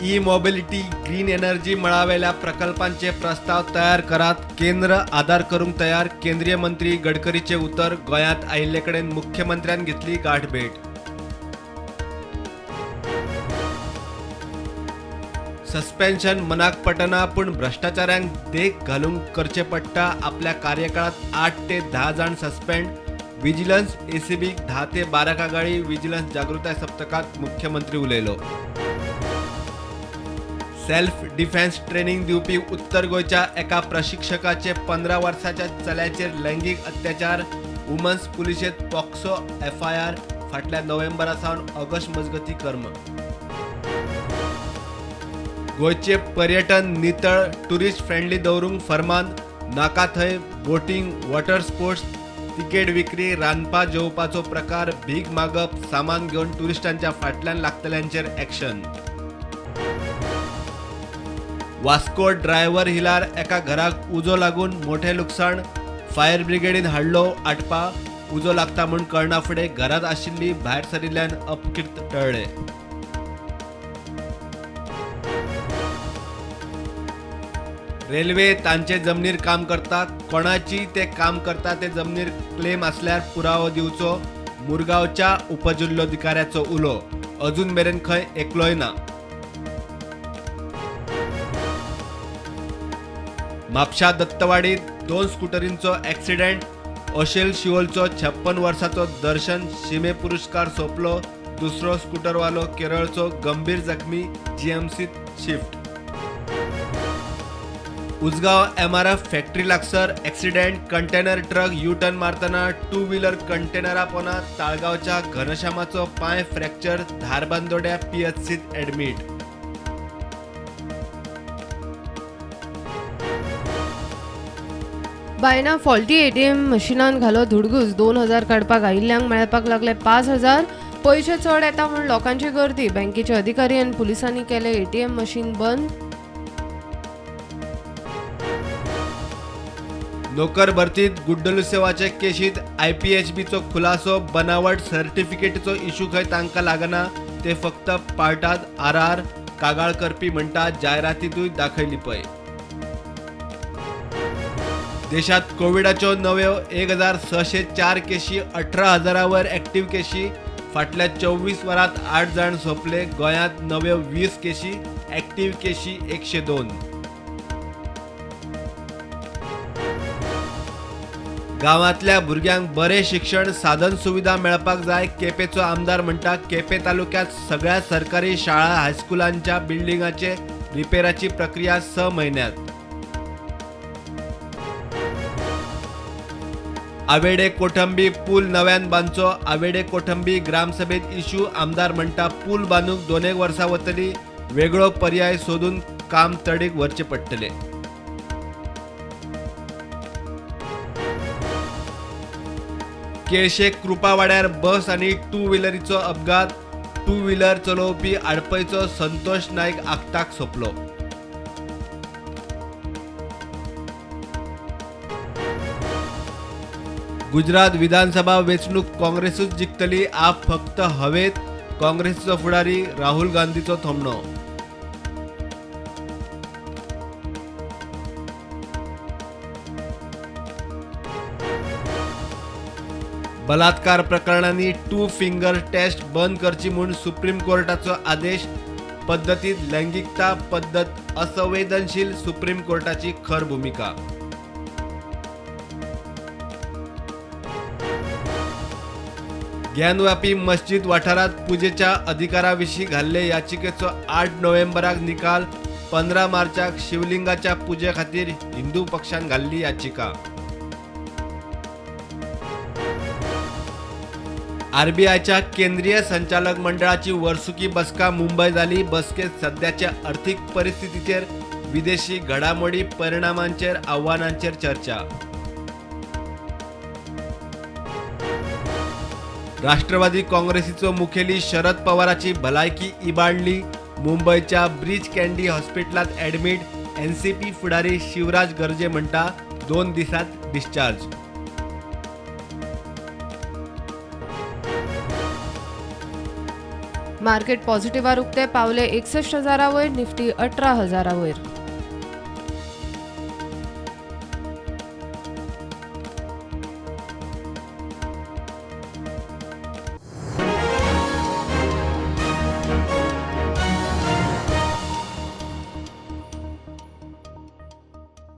E mobility green energy मळावेल्या प्रकल्पांचे प्रस्ताव तयार करात केंद्र आधार करूंक तयार। केंद्रीय मंत्री गडकरीचे उतर गोयात आयिल्ले कडेन मुख्यमंत्र्यान घेतली गाठभेट। सस्पेन्शन मनाक पटना पण भ्रष्टाचारांक देख घालूंक करचे पडटा। आपल्या कार्यकाळात 8 ते 10 जाण सस्पेंड। विजिलन्स एसीबी 10 ते 12 कागाळी विजिलन्स जागृताय सप्तकात मुख्यमंत्री उलयलो। सेल्फ डिफेन्स ट्रेनिंग दिवपी उत्तर गोयच्या एका प्रशिक्षकाचे 15 वर्साच्या चल्याचेर लैंगिक अत्याचार। वुमन्स पुलिशेंत पॉक्सो FIR फाटल्या नोव्हेंबरा सावन ऑगस्ट मजगती कर्म। गोयचे पर्यटन नितळ टुरिस्ट फ्रेंडली दवरूंक फर्मान। नाका थंय बोटिंग वॉटर स्पोर्ट्स तिकेट विक्री रांदपा जेवपाचो प्रकार भीक मागप सामान घेवन टुरिस्टांच्या फाटल्यान लागतल्यांचेर ॲक्शन। वास्को ड्रायव्हर हिलार एका घराक उजो लागून मोठे लुकसाण। फायर ब्रिगेडीन हाडलो आटपा। उजो लागता म्हूण कळना फुडें घरात आशिल्ली भायर सरिल्ल्यान अपघात टळ्ळे। रेल्वे तांचे जमनीर काम करता। कोणाची ते काम करता ते जमनीर क्लेम असल्यार पुरावो दिवचो। मुरगांवच्या उपजिल्लोधिकाऱ्याचो उलो अजून मेरेन खंय एकलोय ना। म्हापशा दत्तवाडीत 2 स्कूटरींचो ॲक्सिडेंट। अशेल शिवोलचो 56 वर्साचो दर्शन शिमे पुरस्कार सोंपलो। दुसरो स्कूटरवालो केरळचो गंभीर जखमी GMCत शिफ्ट। उसगांव MRF फॅक्टरी लागसर ॲक्सिडेंट। कंटेनर ट्रक U-टर्न मारतना 2 व्हीलर कंटेनरा पोना ताळगांवच्या घनश्यामाचो पांय फ्रॅक्चर धारबांदोड्या PHCत ॲडमिट। बायना फॉल्टी ATM मशिनान घालो धुडगूस। 2000 काडपाक आयिल्ल्यांक मेळपाक लागले 5000। पयशे चड येता म्हूण लोकांची गर्दी। बँकेचे अधिकारी आनी पुलिसांनी केले ATM मशीन बंद। नोकर भरतीत गुड्डलुसेवाचे केशीत IPHBचो खुलासो। बनावट सर्टिफिकेटीचो इशू खंय तांकां लागना ते फक्त पार्टात RR कागाळ करपी म्हणटा जायरातीतूय दाखयली पळय। देशात कोविडाच्यो नव्यो 1604 केशी। 18,000 वयर ॲक्टिव्ह केशी। फाटल्या 24 वरांत 8 जाण सोंपले। गोंयांत नव्यो 20 केशी। ॲक्टिव्ह केशी 102। गांवांतल्या भुरग्यांक बरे शिक्षण साधन सुविधा मेळपाक जाय केपेंचो आमदार म्हणटा। केपें तालुक्यात सगळ्या सरकारी शाळा हायस्कुलांच्या बिल्डिंगाचे रिपेराची प्रक्रिया 6 म्हयन्यांत। आवेडे कोठंबी पूल नव्यान बांदचो। आवेडे कोठंबी ग्रामसभेत इशू। आमदार म्हणटा पूल बांदूंक 2 वर्सां वतली। वेगळो पर्याय सोदून काम तडीक व्हरचे पडटले। केळशे कृपा वाड्यार बस आनी 2 व्हीलरीचो अपघात। 2 व्हीलर चलोवपी आडपयचो संतोष नायक आगताक सोंपलो। गुजरात विधानसभा वेंचणूक काँग्रेसूच जिखतली। आप फक्त हवेत काँग्रेसचो फुडारी राहुल गांधीचो थोमणो। बलात्कार प्रकरणांनी 2 फिंगर टेस्ट बंद करची म्हूण सुप्रीम कोर्टाचो आदेश। पद्दतीत लैंगिकता पद्दत असंवेदनशील सुप्रीम कोर्टाची खर भूमिका। ज्ञानव्यापी मस्जिद वाठारात पुजेच्या अधिकाराविशीं घाल्ले याचिकेचो 8 नोव्हेंबराक निकाल। 15 मार्चाक शिवलिंगाच्या पुजे खातीर हिंदू पक्षान घाल्ली याचिका। RBIच्या केंद्रीय संचालक मंडळाची वर्सुकी बसका मुंबय जाली। बसकेत सध्याच्या आर्थीक परिस्थितीचेर विदेशी घडामोडी परिणामांचेर आव्हानांचेर चर्चा। राष्ट्रवादी काँग्रेसीचो मुखेली शरद पवाराची भलायकी इबाडली। मुंबईच्या ब्रीच कँडी हॉस्पिटलात ॲडमिट। NCP फुडारी शिवराज गर्जे म्हणटा 2 दिसात डिस्चार्ज। मार्केट पॉझिटिव्हार उक्ते पावले 61,000 वयर, निफ्टी 18,000 वयर.